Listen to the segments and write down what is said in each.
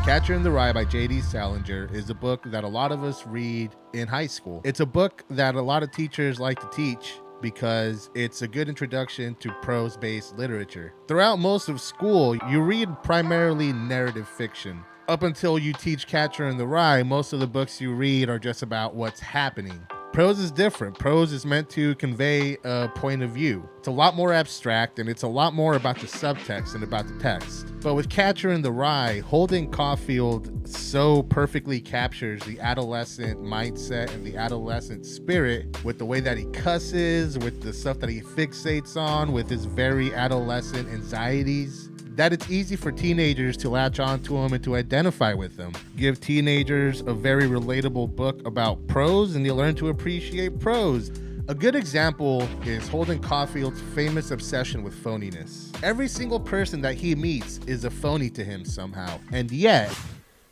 Catcher in the Rye by J.D. Salinger is a book that a lot of us read in high school. It's a book that a lot of teachers like to teach because it's a good introduction to prose-based literature. Throughout most of school, you read primarily narrative fiction. Up until you teach Catcher in the Rye, most of the books you read are just about what's happening. Prose is different. Prose is meant to convey a point of view. It's a lot more abstract, and it's a lot more about the subtext than about the text. But with Catcher in the Rye, Holden Caulfield so perfectly captures the adolescent mindset and the adolescent spirit with the way that he cusses, with the stuff that he fixates on, with his very adolescent anxieties, that it's easy for teenagers to latch onto him and to identify with him. Give teenagers a very relatable book about prose and they'll learn to appreciate prose. A good example is Holden Caulfield's famous obsession with phoniness. Every single person that he meets is a phony to him somehow, and yet...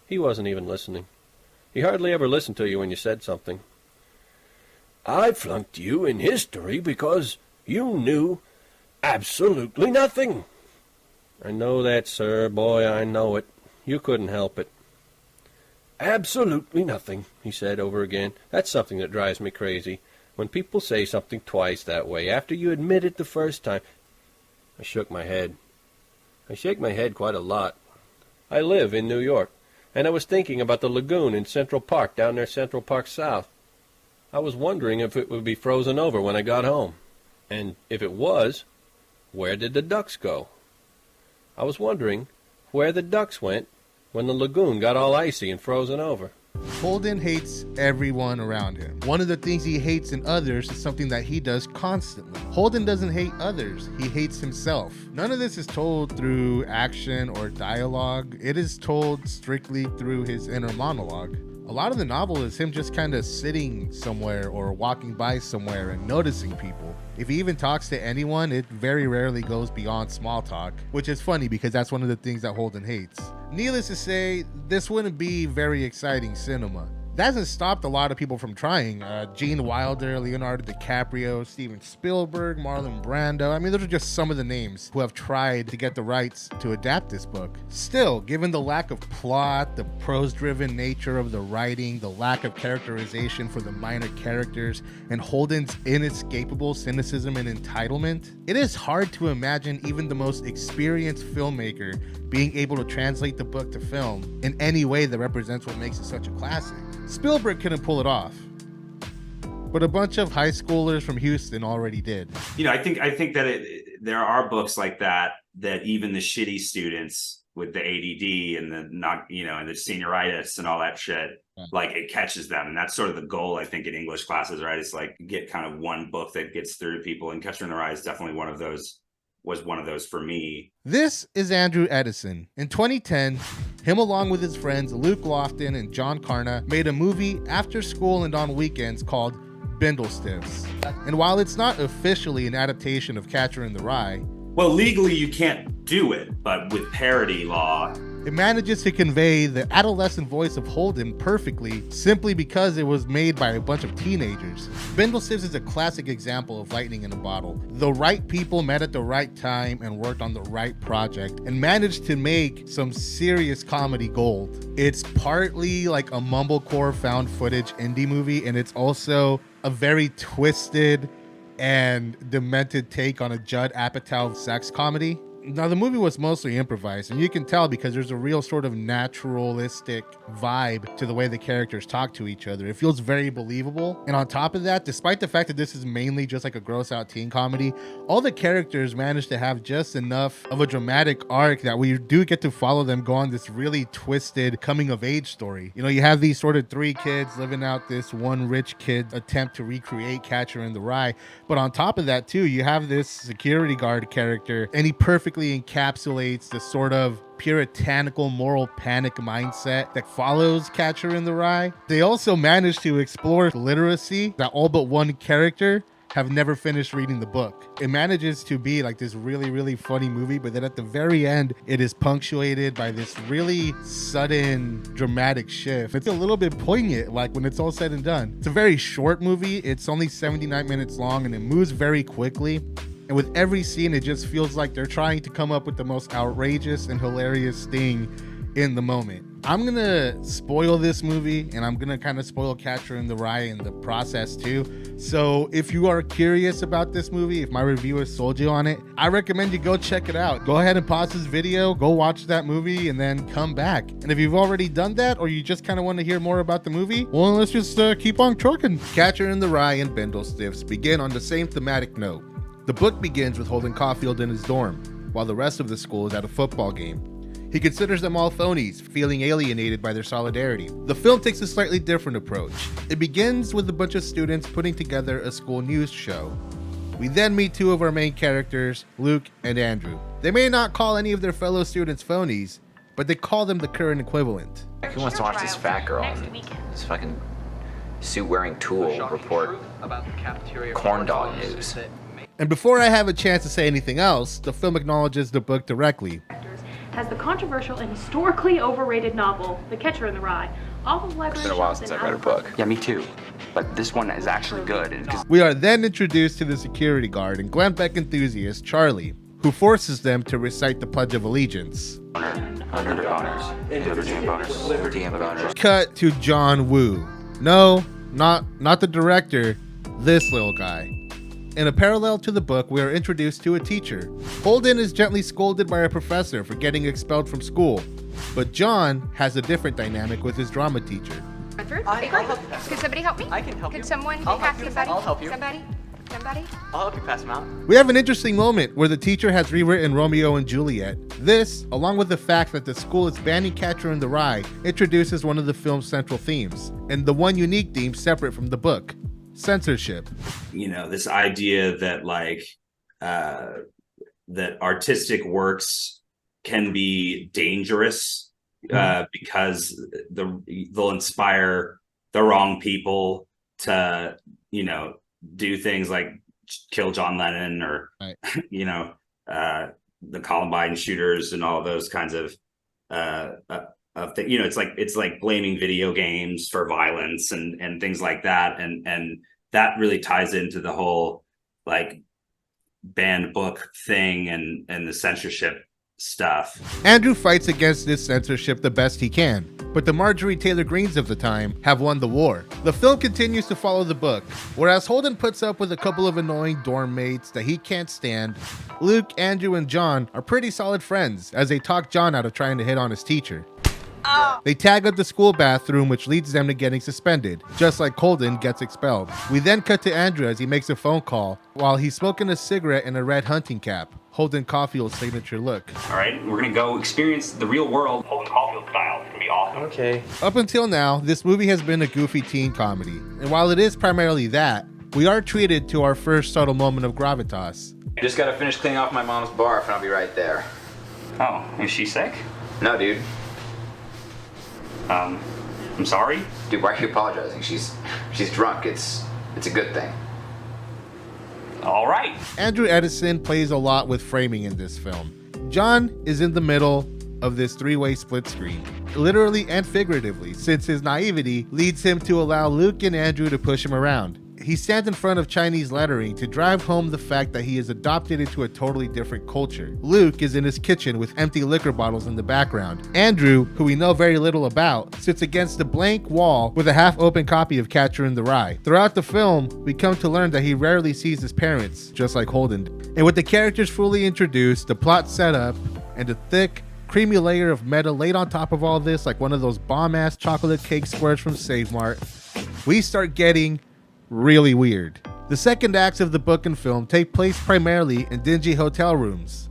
He wasn't even listening. He hardly ever listened to you when you said something. I flunked you in history because you knew absolutely nothing. I know that, sir, boy, I know it. You couldn't help it. Absolutely nothing, he said over again. That's something that drives me crazy. When people say something twice that way, after you admit it the first time. I shook my head. I shake my head quite a lot. I live in New York, and I was thinking about the lagoon in Central Park, down there Central Park South. I was wondering if it would be frozen over when I got home. And if it was, where did the ducks go? I was wondering where the ducks went when the lagoon got all icy and frozen over. Holden hates everyone around him. One of the things he hates in others is something that he does constantly. Holden doesn't hate others, he hates himself. None of this is told through action or dialogue. It is told strictly through his inner monologue. A lot of the novel is him just kind of sitting somewhere or walking by somewhere and noticing people. If he even talks to anyone, it very rarely goes beyond small talk, which is funny because that's one of the things that Holden hates. Needless to say, this wouldn't be very exciting cinema. That hasn't stopped a lot of people from trying. Gene Wilder, Leonardo DiCaprio, Steven Spielberg, Marlon Brando. I mean, those are just some of the names who have tried to get the rights to adapt this book. Still, given the lack of plot, the prose-driven nature of the writing, the lack of characterization for the minor characters, and Holden's inescapable cynicism and entitlement, it is hard to imagine even the most experienced filmmaker being able to translate the book to film in any way that represents what makes it such a classic. Spielberg couldn't pull it off, but a bunch of high schoolers from Houston already did. You know, I think that there are books like that even the shitty students with the ADD and the and the senioritis and all that shit, like it catches them, and that's sort of the goal I think in English classes, right? It's like get kind of one book that gets through to people, and Catcher in the Rye is definitely one of those. Was one of those for me. This is Andrew Edison. In 2010, him along with his friends Luke Lofton and John Carna made a movie after school and on weekends called Bindlestiffs. And while it's not officially an adaptation of Catcher in the Rye, well, legally you can't do it, but with parody law, it manages to convey the adolescent voice of Holden perfectly simply because it was made by a bunch of teenagers. Bindlestiffs is a classic example of lightning in a bottle. The right people met at the right time and worked on the right project and managed to make some serious comedy gold. It's partly like a mumblecore found footage indie movie, and it's also a very twisted and demented take on a Judd Apatow sex comedy. Now, the movie was mostly improvised, and you can tell because there's a real sort of naturalistic vibe to the way the characters talk to each other. It feels very believable. And on top of that, despite the fact that this is mainly just like a gross out teen comedy, all the characters manage to have just enough of a dramatic arc that we do get to follow them go on this really twisted coming of age story. You know, you have these sort of three kids living out this one rich kid's attempt to recreate Catcher in the Rye. But on top of that too, you have this security guard character, and he perfectly encapsulates the sort of puritanical moral panic mindset that follows Catcher in the Rye. They also managed to explore literacy that all but one character have never finished reading the book. It manages to be like this really, really funny movie, but then at the very end, it is punctuated by this really sudden dramatic shift. It's a little bit poignant, like when it's all said and done. It's a very short movie. It's only 79 minutes long, and it moves very quickly. And with every scene, it just feels like they're trying to come up with the most outrageous and hilarious thing in the moment. I'm gonna spoil this movie, and I'm gonna kind of spoil Catcher in the Rye in the process too. So if you are curious about this movie, if my review has sold you on it, I recommend you go check it out. Go ahead and pause this video, go watch that movie, and then come back. And if you've already done that, or you just kind of want to hear more about the movie, well, let's just keep on trucking. Catcher in the Rye and Bindlestiffs begin on the same thematic note. The book begins with Holden Caulfield in his dorm, while the rest of the school is at a football game. He considers them all phonies, feeling alienated by their solidarity. The film takes a slightly different approach. It begins with a bunch of students putting together a school news show. We then meet two of our main characters, Luke and Andrew. They may not call any of their fellow students phonies, but they call them the current equivalent. Who wants to watch this fat girl and this fucking suit-wearing tool report corn dog news? And before I have a chance to say anything else, the film acknowledges the book directly. Has the controversial and historically overrated novel, The Catcher in the Rye, off of library It's been a while shelves since and I read a out of book. print. Yeah, me too. But this one is actually good. We are then introduced to the security guard and Glenn Beck enthusiast, Charlie, who forces them to recite the Pledge of Allegiance. Cut to John Woo. No, not the director, this little guy. In a parallel to the book, we are introduced to a teacher. Holden is gently scolded by a professor for getting expelled from school, but John has a different dynamic with his drama teacher. Could somebody help me? I can help you. Could someone I'll pass help you. somebody? I'll help you. Somebody? I'll help you pass them out. We have an interesting moment where the teacher has rewritten Romeo and Juliet. This, along with the fact that the school is banning Catcher in the Rye, introduces one of the film's central themes, and the one unique theme separate from the book: censorship. You know, this idea that that artistic works can be dangerous because they'll inspire the wrong people to, you know, do things like kill John Lennon or, right. You know, the Columbine shooters and all those kinds of you know, it's like blaming video games for violence and things like that. And that really ties into the whole like banned book thing and the censorship stuff. Andrew fights against this censorship the best he can, but the Marjorie Taylor Greens of the time have won the war. The film continues to follow the book. Whereas Holden puts up with a couple of annoying dorm mates that he can't stand, Luke, Andrew, and John are pretty solid friends as they talk John out of trying to hit on his teacher. They tag up the school bathroom, which leads them to getting suspended, just like Holden gets expelled. We then cut to Andrew as he makes a phone call while he's smoking a cigarette in a red hunting cap, Holden Caulfield's signature look. All right, we're gonna go experience the real world Holden Caulfield style. It's gonna be awesome. Okay. Up until now, this movie has been a goofy teen comedy, and while it is primarily that, we are treated to our first subtle moment of gravitas. Just gotta finish cleaning off my mom's barf and I'll be right there. Oh, is she sick? No, dude. I'm sorry. Dude, why are you apologizing? She's drunk. It's a good thing. All right. Andrew Edison plays a lot with framing in this film. John is in the middle of this three-way split screen, literally and figuratively, since his naivety leads him to allow Luke and Andrew to push him around. He stands in front of Chinese lettering to drive home the fact that he is adopted into a totally different culture. Luke is in his kitchen with empty liquor bottles in the background. Andrew, who we know very little about, sits against a blank wall with a half-open copy of Catcher in the Rye. Throughout the film, we come to learn that he rarely sees his parents, just like Holden. And with the characters fully introduced, the plot set up, and a thick, creamy layer of meta laid on top of all this like one of those bomb-ass chocolate cake squares from Save Mart, we start getting really weird. The second acts of the book and film take place primarily in dingy hotel rooms.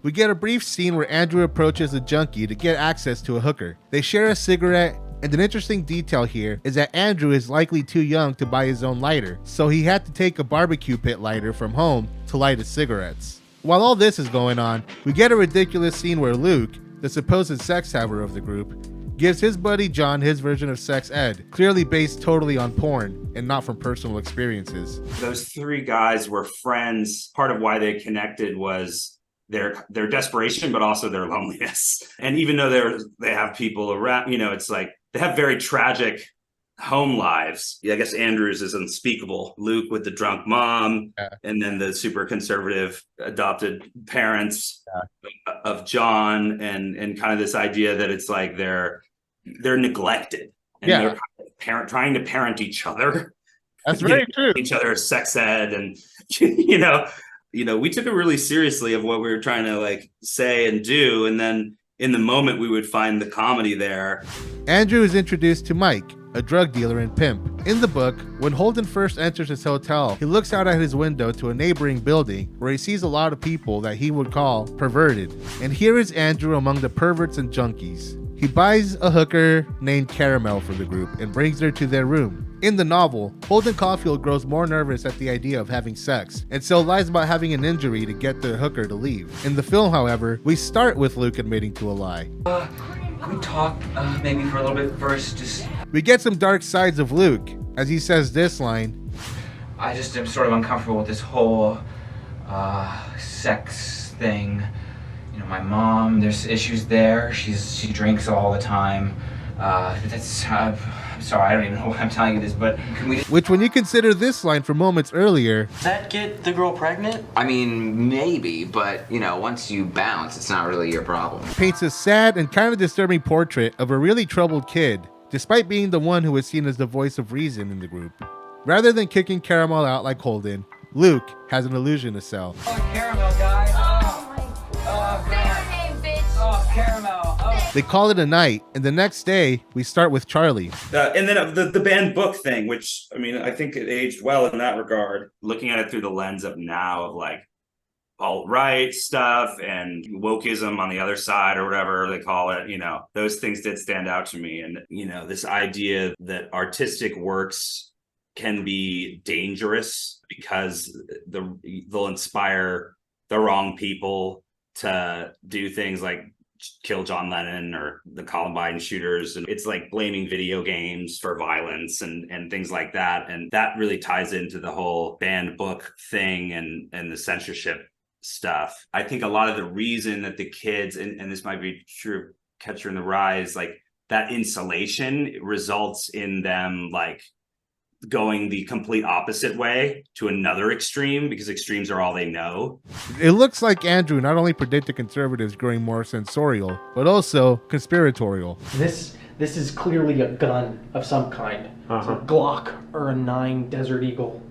We get a brief scene where Andrew approaches a junkie to get access to a hooker. They share a cigarette, and an interesting detail here is that Andrew is likely too young to buy his own lighter, so he had to take a barbecue pit lighter from home to light his cigarettes. While all this is going on, we get a ridiculous scene where Luke, the supposed sex haver of the group, gives his buddy John his version of sex ed, clearly based totally on porn and not from personal experiences. Those three guys were friends. Part of why they connected was their desperation, but also their loneliness. And even though they have people around, you know, it's like they have very tragic home lives. Yeah, I guess Andrew's is unspeakable. Luke with the drunk mom, and then the super conservative adopted parents of John, and kind of this idea that it's like they're they're neglected. And they're trying to parent each other. That's very true. Each other sex ed, and you know, we took it really seriously of what we were trying to like say and do, and then in the moment we would find the comedy there. Andrew is introduced to Mike, a drug dealer and pimp. In the book, when Holden first enters his hotel, he looks out at his window to a neighboring building where he sees a lot of people that he would call perverted. And here is Andrew among the perverts and junkies. He buys a hooker named Caramel for the group and brings her to their room. In the novel, Holden Caulfield grows more nervous at the idea of having sex, and so lies about having an injury to get the hooker to leave. In the film, however, we start with Luke admitting to a lie. Can we talk maybe for a little bit first? We get some dark sides of Luke, as he says this line. I just am sort of uncomfortable with this whole sex thing. You know, my mom, there's issues there. She drinks all the time. I'm sorry, I don't even know why I'm telling you this, but can we... Which, when you consider this line from moments earlier... Does that get the girl pregnant? I mean, maybe, but, you know, once you bounce, it's not really your problem. Paints a sad and kind of disturbing portrait of a really troubled kid, despite being the one who is seen as the voice of reason in the group. Rather than kicking Caramel out like Holden, Luke has an illusion to sell. Oh, Caramel, guys. Caramel. They call it a night, and the next day, we start with Charlie. And then the banned book thing, which, I mean, I think it aged well in that regard. Looking at it through the lens of now of like alt-right stuff and wokeism on the other side or whatever they call it, you know, those things did stand out to me. And, you know, this idea that artistic works can be dangerous because they'll inspire the wrong people to do things like kill John Lennon or the Columbine shooters. And it's like blaming video games for violence and things like that. And that really ties into the whole banned book thing and the censorship stuff. I think a lot of the reason that the kids, and this might be true of Catcher in the Rye, is like that insulation results in them like going the complete opposite way to another extreme, because extremes are all they know. It looks like Andrew not only predicted conservatives growing more sensorial, but also conspiratorial. This is clearly a gun of some kind. It's a Glock or a 9 Desert Eagle.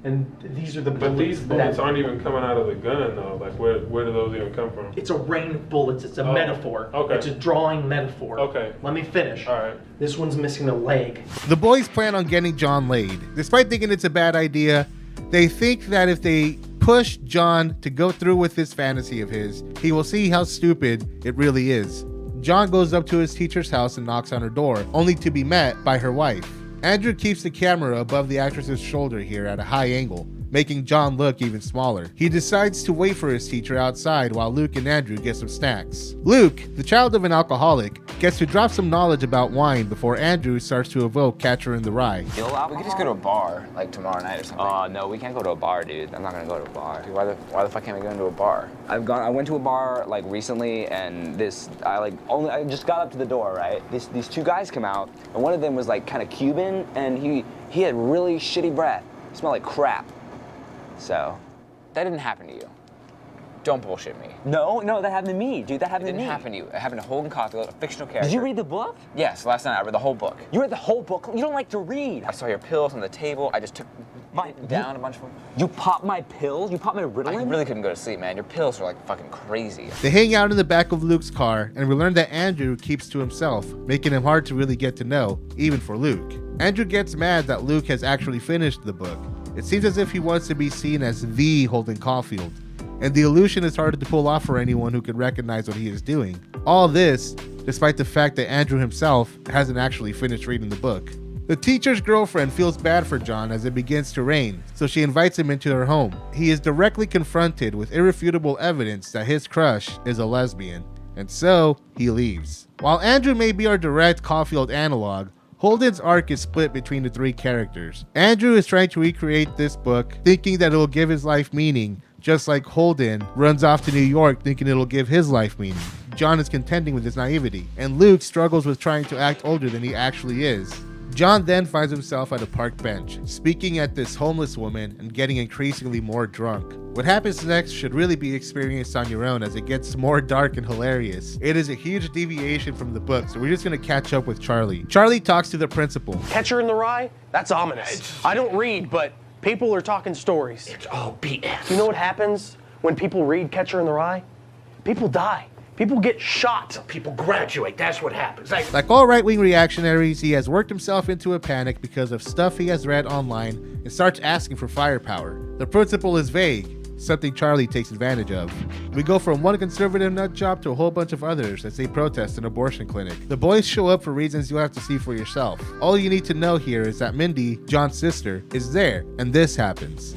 And these are the bullets. But these bullets aren't even coming out of the gun, though. Like, where do those even come from? It's a rain of bullets. It's a metaphor. Okay. It's a drawing metaphor. Okay. Let me finish. All right. This one's missing a leg. The boys plan on getting John laid. Despite thinking it's a bad idea, they think that if they push John to go through with this fantasy of his, he will see how stupid it really is. John goes up to his teacher's house and knocks on her door, only to be met by her wife. Andrew keeps the camera above the actress's shoulder here at a high angle, making John look even smaller. He decides to wait for his teacher outside while Luke and Andrew get some snacks. Luke, the child of an alcoholic, gets to drop some knowledge about wine before Andrew starts to evoke Catcher in the Rye. We could just go to a bar, like tomorrow night or something. No, we can't go to a bar, dude. I'm not gonna go to a bar. Dude, why the fuck can't we go into a bar? I went to a bar like recently, and I just got up to the door, right? These two guys come out, and one of them was like kind of Cuban, and he had really shitty breath. It smelled like crap. So, that didn't happen to you. Don't bullshit me. No, that happened to me, dude. That happened to me. It didn't happen to you. It happened to Holden Caulfield, a fictional character. Did you read the book? Yes, last night I read the whole book. You read the whole book? You don't like to read. I saw your pills on the table. I just took down a bunch of them. You popped my pills? You popped my Ritalin? I really couldn't go to sleep, man. Your pills were like fucking crazy. They hang out in the back of Luke's car, and we learn that Andrew keeps to himself, making him hard to really get to know, even for Luke. Andrew gets mad that Luke has actually finished the book. It seems as if he wants to be seen as the Holden Caulfield, and the illusion is harder to pull off for anyone who can recognize what he is doing. All this, despite the fact that Andrew himself hasn't actually finished reading the book. The teacher's girlfriend feels bad for John as it begins to rain, so she invites him into her home. He is directly confronted with irrefutable evidence that his crush is a lesbian, and so he leaves. While Andrew may be our direct Caulfield analog, Holden's arc is split between the three characters. Andrew is trying to recreate this book, thinking that it will give his life meaning, just like Holden runs off to New York thinking it'll give his life meaning. John is contending with his naivety, and Luke struggles with trying to act older than he actually is. John then finds himself at a park bench, speaking at this homeless woman and getting increasingly more drunk. What happens next should really be experienced on your own as it gets more dark and hilarious. It is a huge deviation from the book, so we're just gonna catch up with Charlie. Charlie talks to the principal. Catcher in the Rye? That's ominous. I don't read, but people are talking stories. It's all BS. You know what happens when people read Catcher in the Rye? People die. People get shot. People graduate. That's what happens. Like all right-wing reactionaries, he has worked himself into a panic because of stuff he has read online and starts asking for firepower. The principal is vague, something Charlie takes advantage of. We go from one conservative nut job to a whole bunch of others as they protest an abortion clinic. The boys show up for reasons you'll have to see for yourself. All you need to know here is that Mindy, John's sister, is there, and this happens.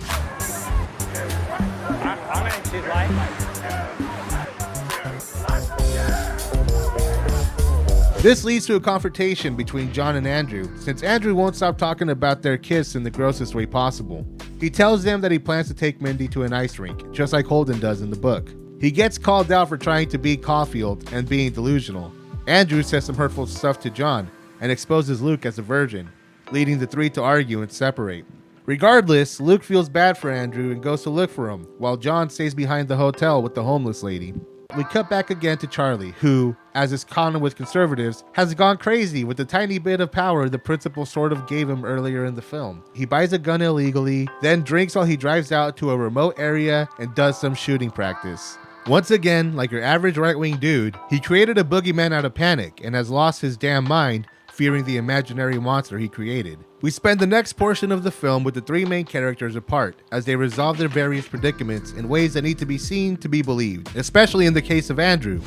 This leads to a confrontation between John and Andrew, since Andrew won't stop talking about their kiss in the grossest way possible. He tells them that he plans to take Mindy to an ice rink, just like Holden does in the book. He gets called out for trying to beat Caulfield and being delusional. Andrew says some hurtful stuff to John and exposes Luke as a virgin, leading the three to argue and separate. Regardless, Luke feels bad for Andrew and goes to look for him, while John stays behind the hotel with the homeless lady. We cut back again to Charlie, who, as is common with conservatives, has gone crazy with the tiny bit of power the principal sort of gave him earlier in the film. He buys a gun illegally, then drinks while he drives out to a remote area and does some shooting practice. Once again, like your average right-wing dude, he created a boogeyman out of panic and has lost his damn mind, fearing the imaginary monster he created. We spend the next portion of the film with the three main characters apart as they resolve their various predicaments in ways that need to be seen to be believed, especially in the case of Andrew,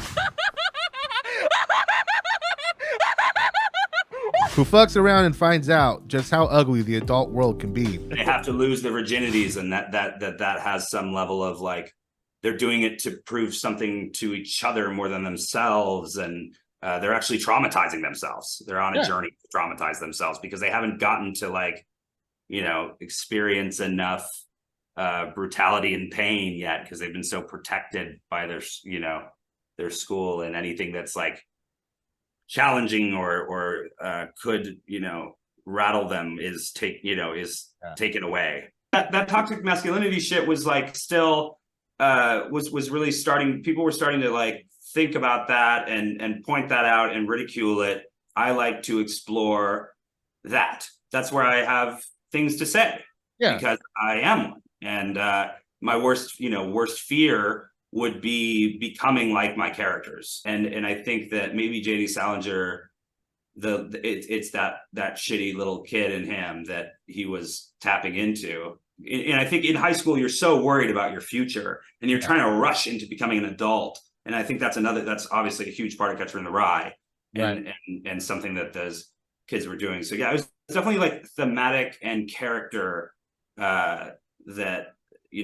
who fucks around and finds out just how ugly the adult world can be. They have to lose their virginities, and that has some level of like they're doing it to prove something to each other more than themselves, and they're actually traumatizing themselves. They're on a journey to traumatize themselves because they haven't gotten to experience enough brutality and pain yet because they've been so protected by their school, and anything that's like challenging or could rattle them is taken away. That toxic masculinity shit was like still was really starting. People were starting to like think about that and point that out and ridicule it. I like to explore that. That's where I have things to say because I am one. And my worst fear would be becoming like my characters. And I think that maybe J.D. Salinger, it's that shitty little kid in him that he was tapping into. And I think in high school, you're so worried about your future and you're trying to rush into becoming an adult. And I think that's obviously a huge part of Catcher in the Rye and something that those kids were doing. So yeah, it was definitely like thematic and character that,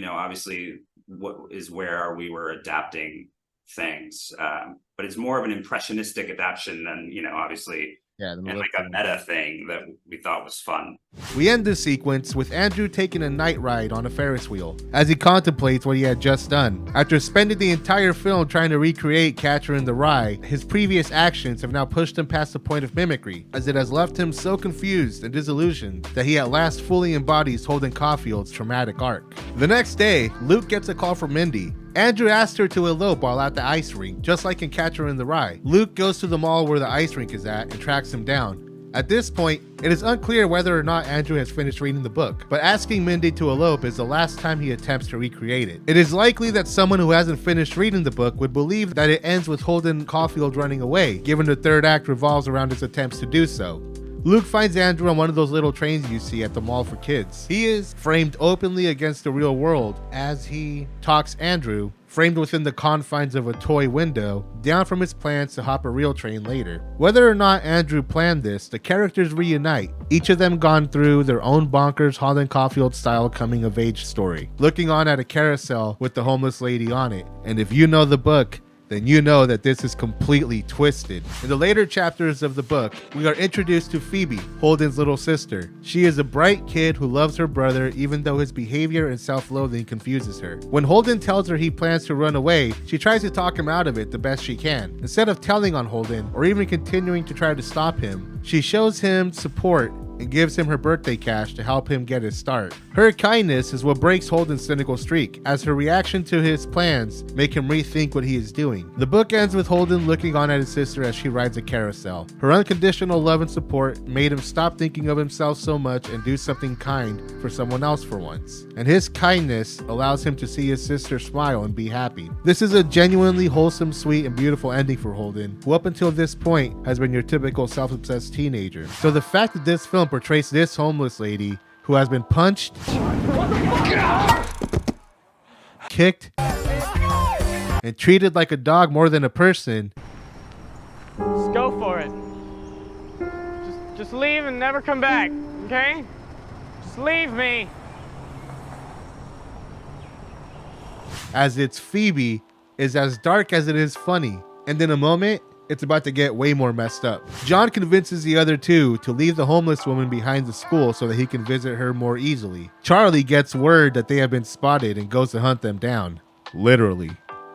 obviously what is where we were adapting things. But it's more of an impressionistic adaptation than, obviously, and like a meta thing that we thought was fun. We end this sequence with Andrew taking a night ride on a Ferris wheel as he contemplates what he had just done. After spending the entire film trying to recreate Catcher in the Rye, his previous actions have now pushed him past the point of mimicry, as it has left him so confused and disillusioned that he at last fully embodies Holden Caulfield's traumatic arc. The next day, Luke gets a call from Mindy. Andrew asked her to elope while at the ice rink, just like in Catcher in the Rye. Luke goes to the mall where the ice rink is at and tracks him down. At this point, it is unclear whether or not Andrew has finished reading the book, but asking Mindy to elope is the last time he attempts to recreate it. It is likely that someone who hasn't finished reading the book would believe that it ends with Holden Caulfield running away, given the third act revolves around his attempts to do so. Luke finds Andrew on one of those little trains you see at the mall for kids. He is framed openly against the real world as he talks Andrew, framed within the confines of a toy window, down from his plans to hop a real train later. Whether or not Andrew planned this, the characters reunite, each of them gone through their own bonkers Holden Caulfield style coming of age story, looking on at a carousel with the homeless lady on it. And if you know the book, then you know that this is completely twisted. In the later chapters of the book, we are introduced to Phoebe, Holden's little sister. She is a bright kid who loves her brother even though his behavior and self-loathing confuses her. When Holden tells her he plans to run away, she tries to talk him out of it the best she can. Instead of telling on Holden or even continuing to try to stop him, she shows him support and gives him her birthday cash to help him get his start. Her kindness is what breaks Holden's cynical streak, as her reaction to his plans make him rethink what he is doing. The book ends with Holden looking on at his sister as she rides a carousel. Her unconditional love and support made him stop thinking of himself so much and do something kind for someone else for once. And his kindness allows him to see his sister smile and be happy. This is a genuinely wholesome, sweet, and beautiful ending for Holden, who up until this point has been your typical self-obsessed teenager. So the fact that this film portrays this homeless lady who has been punched, kicked, and treated like a dog more than a person. Just go for it. Just leave and never come back, okay? Just leave me. As it's Phoebe, is as dark as it is funny. And in a moment, it's about to get way more messed up. John convinces the other two to leave the homeless woman behind the school so that he can visit her more easily. Charlie gets word that they have been spotted and goes to hunt them down. Literally.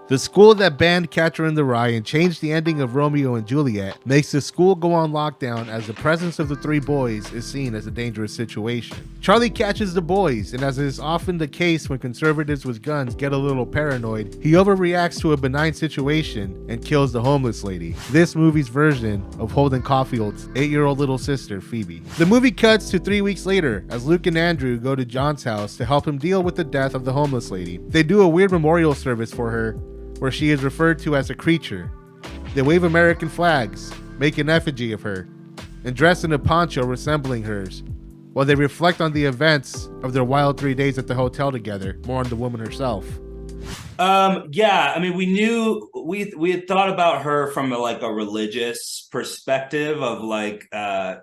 The school that banned Catcher in the Rye and changed the ending of Romeo and Juliet makes the school go on lockdown as the presence of the three boys is seen as a dangerous situation. Charlie catches the boys, and as is often the case when conservatives with guns get a little paranoid, he overreacts to a benign situation and kills the homeless lady. This movie's version of Holden Caulfield's 8-year-old little sister, Phoebe. The movie cuts to 3 weeks later as Luke and Andrew go to John's house to help him deal with the death of the homeless lady. They do a weird memorial service for her, where she is referred to as a creature. They wave American flags, make an effigy of her, and dress in a poncho resembling hers, while they reflect on the events of their wild 3 days at the hotel together, more on the woman herself. Yeah, I mean, we had thought about her from a religious perspective of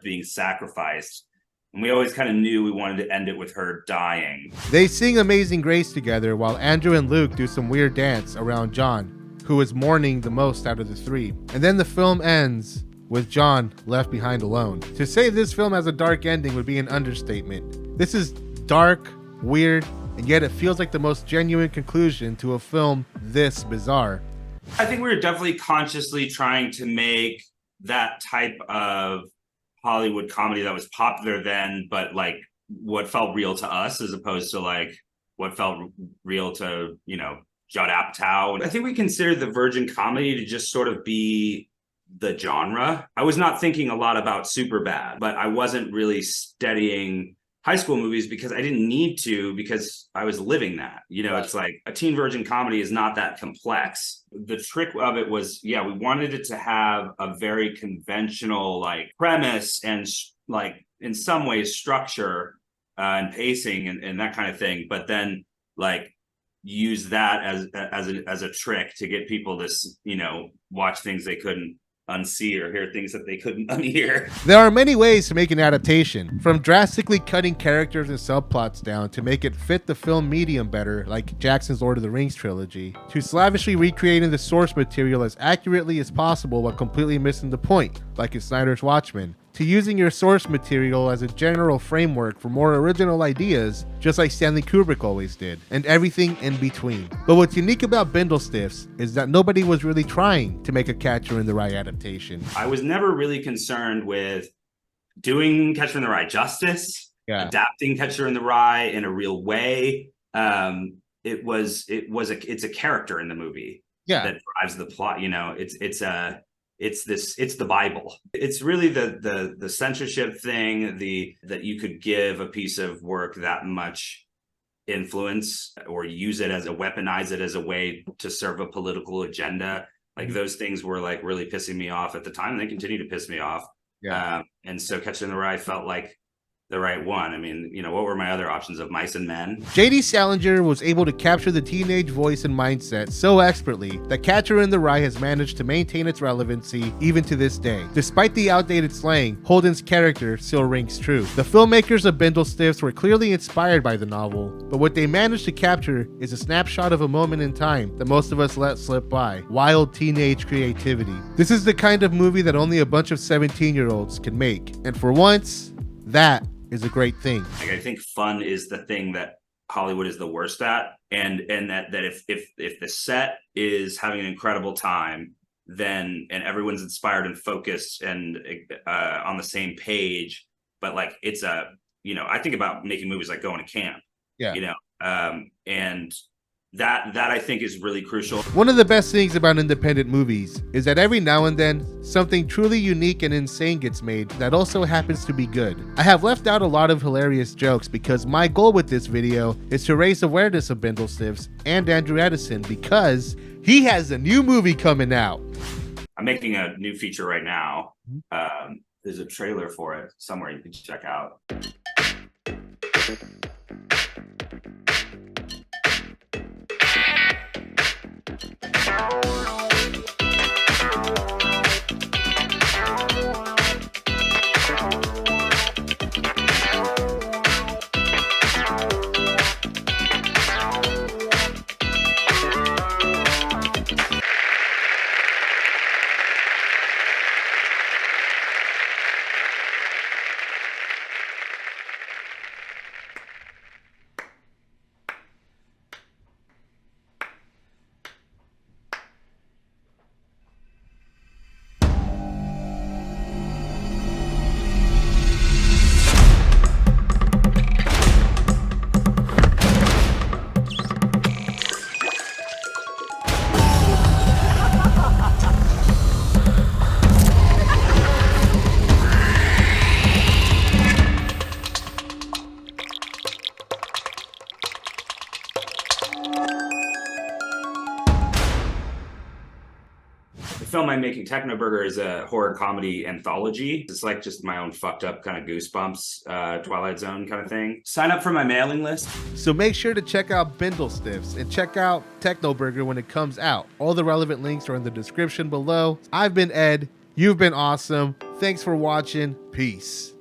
being sacrificed. And we always kind of knew we wanted to end it with her dying. They sing Amazing Grace together while Andrew and Luke do some weird dance around John, who is mourning the most out of the three. And then the film ends with John left behind alone. To say this film has a dark ending would be an understatement. This is dark, weird, and yet it feels like the most genuine conclusion to a film this bizarre. I think we were definitely consciously trying to make that type of Hollywood comedy that was popular then, but what felt real to us as opposed to what felt real to, Judd Apatow. I think we considered the Virgin comedy to just sort of be the genre. I was not thinking a lot about Superbad, but I wasn't really studying high school movies because I didn't need to, because I was living that. It's like a teen virgin comedy is not that complex. The trick of it was, we wanted it to have a very conventional premise and in some ways structure and pacing and that kind of thing, but then use that as a trick to get people to watch things they couldn't unsee or hear things that they couldn't unhear. There are many ways to make an adaptation, from drastically cutting characters and subplots down to make it fit the film medium better, like Jackson's Lord of the Rings trilogy, to slavishly recreating the source material as accurately as possible while completely missing the point, like in Snyder's Watchmen, to using your source material as a general framework for more original ideas, just like Stanley Kubrick always did, and everything in between. But what's unique about Bindlestiffs is that nobody was really trying to make a Catcher in the Rye adaptation. I was never really concerned with doing Catcher in the Rye justice, adapting Catcher in the Rye in a real way. It's a character in the movie that drives the plot. It's the Bible. It's really the censorship thing, that you could give a piece of work that much influence or weaponize it as a way to serve a political agenda. Those things were really pissing me off at the time, and they continue to piss me off. And so Catcher in the Rye felt like the right one. I mean, what were my other options of Mice and Men? J.D. Salinger was able to capture the teenage voice and mindset so expertly that Catcher in the Rye has managed to maintain its relevancy even to this day. Despite the outdated slang, Holden's character still rings true. The filmmakers of Bindlestiffs were clearly inspired by the novel, but what they managed to capture is a snapshot of a moment in time that most of us let slip by. Wild teenage creativity. This is the kind of movie that only a bunch of 17-year-olds can make. And for once, that is a great thing. I think fun is the thing that Hollywood is the worst at, and that if the set is having an incredible time, then and everyone's inspired and focused and on the same page, but like it's a, you know, I think about making movies like going to camp, Yeah. you know, and that I think is really crucial. One of the best things about independent movies is that every now and then, something truly unique and insane gets made that also happens to be good. I have left out a lot of hilarious jokes because my goal with this video is to raise awareness of Bindlestiffs and Andrew Edison because he has a new movie coming out. I'm making a new feature right now. There's a trailer for it somewhere you can check out. The film I'm making, Technoburger, is a horror comedy anthology. It's like just my own fucked up kind of Goosebumps, Twilight Zone kind of thing. Sign up for my mailing list. So make sure to check out Bindlestiffs and check out Technoburger when it comes out. All the relevant links are in the description below. I've been Ed. You've been awesome. Thanks for watching. Peace.